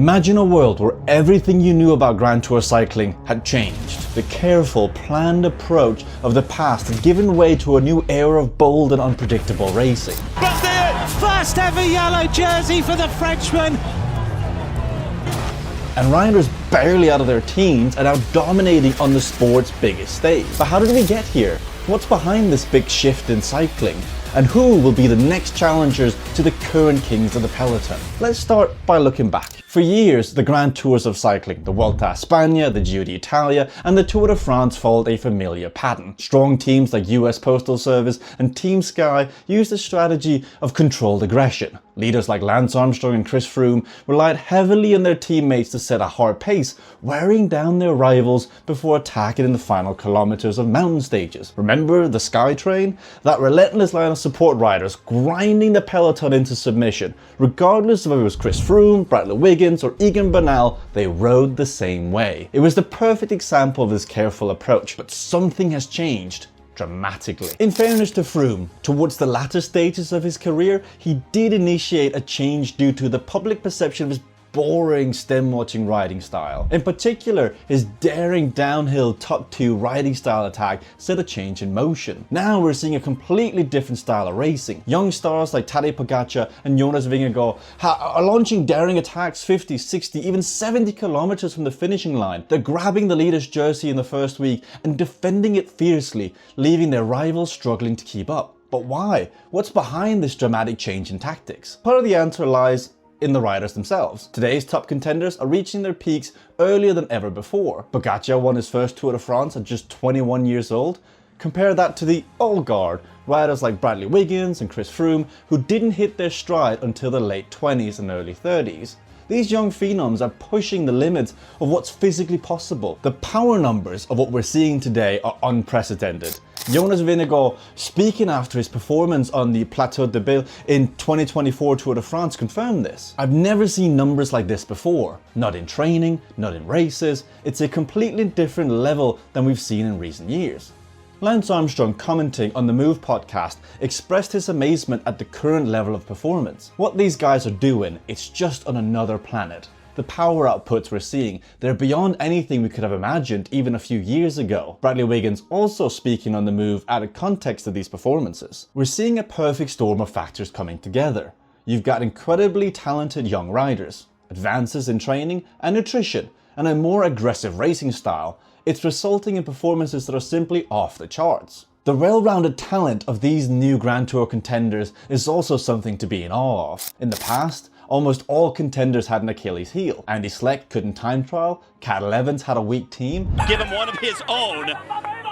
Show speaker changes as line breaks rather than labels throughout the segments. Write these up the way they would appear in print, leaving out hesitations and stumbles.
Imagine a world where everything you knew about Grand Tour cycling had changed. The careful, planned approach of the past had given way to a new era of bold and unpredictable racing.
First ever yellow jersey for the Frenchman.
And riders barely out of their teens are now dominating on the sport's biggest stage. But how did we get here? What's behind this big shift in cycling? And who will be the next challengers to the current kings of the peloton? Let's start by looking back. For years, the Grand Tours of cycling, the Vuelta a España, the Giro d'Italia, and the Tour de France followed a familiar pattern. Strong teams like US Postal Service and Team Sky used a strategy of controlled aggression. Leaders like Lance Armstrong and Chris Froome relied heavily on their teammates to set a hard pace, wearing down their rivals before attacking in the final kilometers of mountain stages. Remember the Sky Train? That relentless line of support riders grinding the peloton into submission. Regardless of if it was Chris Froome, Bradley Wiggins, or Egan Bernal, they rode the same way. It was the perfect example of this careful approach, but something has changed dramatically. In fairness to Froome, towards the latter stages of his career, he did initiate a change due to the public perception of his boring stem-watching riding style. In particular, his daring downhill top two riding style attack set a change in motion. Now we're seeing a completely different style of racing. Young stars like Tadej Pogacar and Jonas Vingegaard are launching daring attacks 50, 60, even 70 kilometers from the finishing line. They're grabbing the leader's jersey in the first week and defending it fiercely, leaving their rivals struggling to keep up. But why? What's behind this dramatic change in tactics? Part of the answer lies in the riders themselves. Today's top contenders are reaching their peaks earlier than ever before. Pogačar won his first Tour de France at just 21 years old. Compare that to the old guard, riders like Bradley Wiggins and Chris Froome, who didn't hit their stride until the late 20s and early 30s. These young phenoms are pushing the limits of what's physically possible. The power numbers of what we're seeing today are unprecedented. Jonas Vingegaard, speaking after his performance on the Plateau de Bille in 2024 Tour de France, confirmed this. I've never seen numbers like this before. Not in training, not in races. It's a completely different level than we've seen in recent years. Lance Armstrong, commenting on the Move podcast, expressed his amazement at the current level of performance. What these guys are doing, it's just on another planet. The power outputs we're seeing, they're beyond anything we could have imagined even a few years ago. Bradley Wiggins, also speaking on the Move, added context to these performances. We're seeing a perfect storm of factors coming together. You've got incredibly talented young riders, advances in training and nutrition, and a more aggressive racing style. It's resulting in performances that are simply off the charts. The well-rounded talent of these new Grand Tour contenders is also something to be in awe of. In the past, almost all contenders had an Achilles heel. Andy Schleck couldn't time trial, Cadel Evans had a weak team.
Give him one of his own,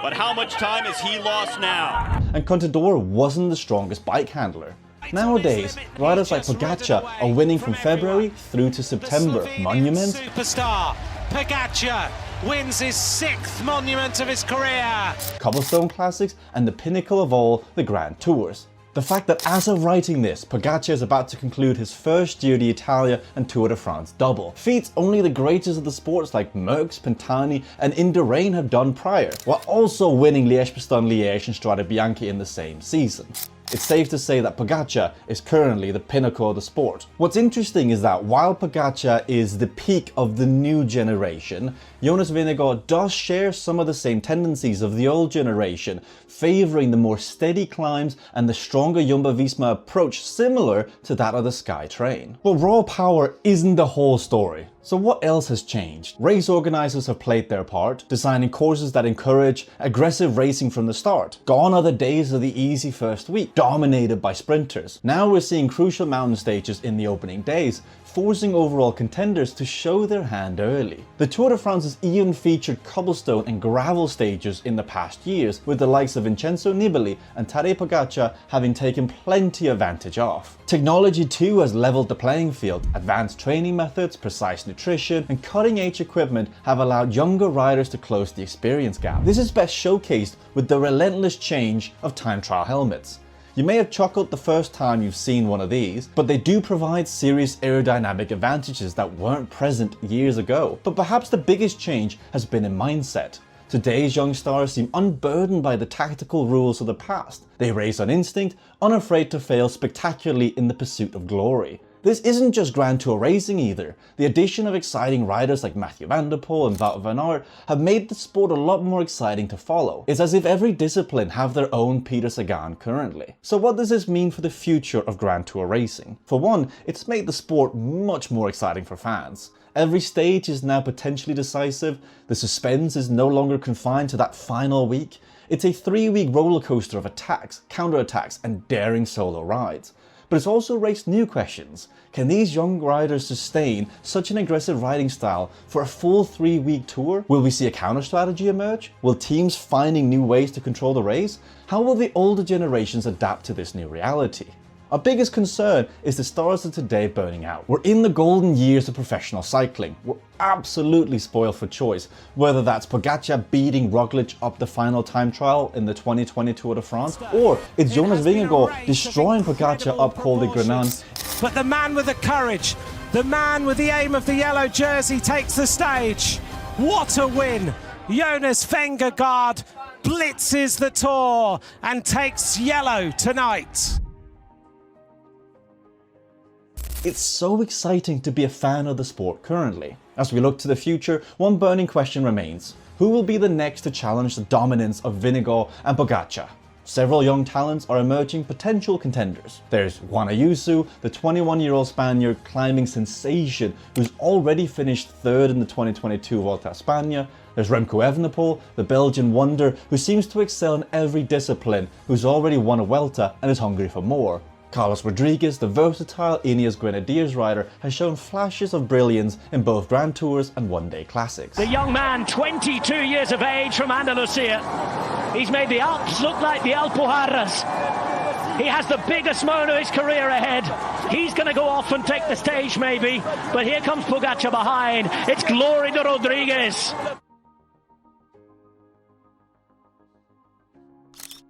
but how much time has he lost now?
And Contador wasn't the strongest bike handler. Nowadays, riders like Pogačar are winning from February through to September. Monuments,
Superstar Pogačar wins his 6th monument of his career.
cobblestone classics, and the pinnacle of all, the Grand Tours. The fact that as of writing this, Pogačar is about to conclude his first Giro d'Italia and Tour de France double. Feats only the greatest of the sports like Mercx, Pantani and Indurain have done prior, while also winning Liège-Bastogne-Liège and Strade Bianche in the same season. It's safe to say that Pogačar is currently the pinnacle of the sport. What's interesting is that while Pogačar is the peak of the new generation, Jonas Vingegaard does share some of the same tendencies of the old generation, favouring the more steady climbs and the stronger Jumbo-Visma approach similar to that of the Sky Train. But raw power isn't the whole story. So what else has changed? Race organisers have played their part, designing courses that encourage aggressive racing from the start. Gone are the days of the easy first week, dominated by sprinters. Now we're seeing crucial mountain stages in the opening days, forcing overall contenders to show their hand early. The Tour de France has even featured cobblestone and gravel stages in the past years, with the likes of Vincenzo Nibali and Tadej Pogacar having taken plenty advantage of. Technology too has leveled the playing field. Advanced training methods, precise nutrition, and cutting-edge equipment have allowed younger riders to close the experience gap. This is best showcased with the relentless change of time trial helmets. You may have chuckled the first time you've seen one of these, but they do provide serious aerodynamic advantages that weren't present years ago. But perhaps the biggest change has been in mindset. Today's young stars seem unburdened by the tactical rules of the past. They race on instinct, unafraid to fail spectacularly in the pursuit of glory. This isn't just Grand Tour racing either. The addition of exciting riders like Mathieu van der Poel and Wout van Aert have made the sport a lot more exciting to follow. It's as if every discipline have their own Peter Sagan currently. So what does this mean for the future of Grand Tour racing? For one, it's made the sport much more exciting for fans. Every stage is now potentially decisive. The suspense is no longer confined to that final week. It's a 3-week roller coaster of attacks, counterattacks, and daring solo rides. But it's also raised new questions. Can these young riders sustain such an aggressive riding style for a full 3-week tour? Will we see a counter strategy emerge? Will teams finding new ways to control the race? How will the older generations adapt to this new reality? Our biggest concern is the stars of today burning out. We're in the golden years of professional cycling. We're absolutely spoiled for choice, whether that's Pogačar beating Roglic up the final time trial in the 2020 Tour de France, or it's Jonas Vingegaard destroying Pogačar up Col de Grenane.
But the man with the courage, the man with the aim of the yellow jersey takes the stage. What a win! Jonas Vingegaard blitzes the Tour and takes yellow tonight.
It's so exciting to be a fan of the sport currently. As we look to the future, one burning question remains. Who will be the next to challenge the dominance of Vingegaard and Pogačar? Several young talents are emerging potential contenders. There's Juan Ayuso, the 21-year-old Spaniard climbing sensation who's already finished third in the 2022 Volta a España. There's Remco Evenepoel, the Belgian wonder who seems to excel in every discipline, who's already won a Vuelta and is hungry for more. Carlos Rodriguez, the versatile Ineos Grenadiers rider, has shown flashes of brilliance in both Grand Tours and one-day classics.
The young man, 22 years of age, from Andalusia. He's made the Alps look like the Alpujarras. He has the biggest moment of his career ahead. He's going to go off and take the stage maybe, but here comes Pogačar behind. It's glory to Rodriguez.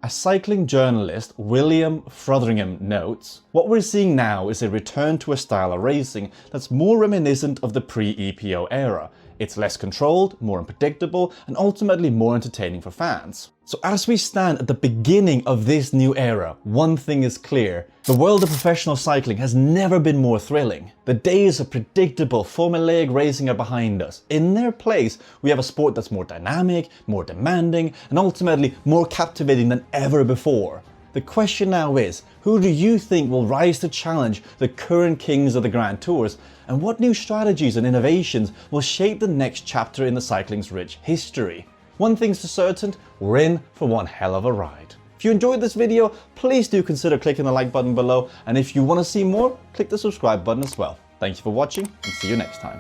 As cycling journalist William Fotheringham notes, what we're seeing now is a return to a style of racing that's more reminiscent of the pre-EPO era. It's less controlled, more unpredictable, and ultimately more entertaining for fans. So as we stand at the beginning of this new era, one thing is clear. The world of professional cycling has never been more thrilling. The days of predictable, formulaic racing are behind us. In their place, we have a sport that's more dynamic, more demanding, and ultimately more captivating than ever before. The question now is, who do you think will rise to challenge the current kings of the Grand Tours? And what new strategies and innovations will shape the next chapter in the cycling's rich history? One thing's for certain, we're in for one hell of a ride. If you enjoyed this video, please do consider clicking the like button below, and if you want to see more, click the subscribe button as well. Thank you for watching, and see you next time.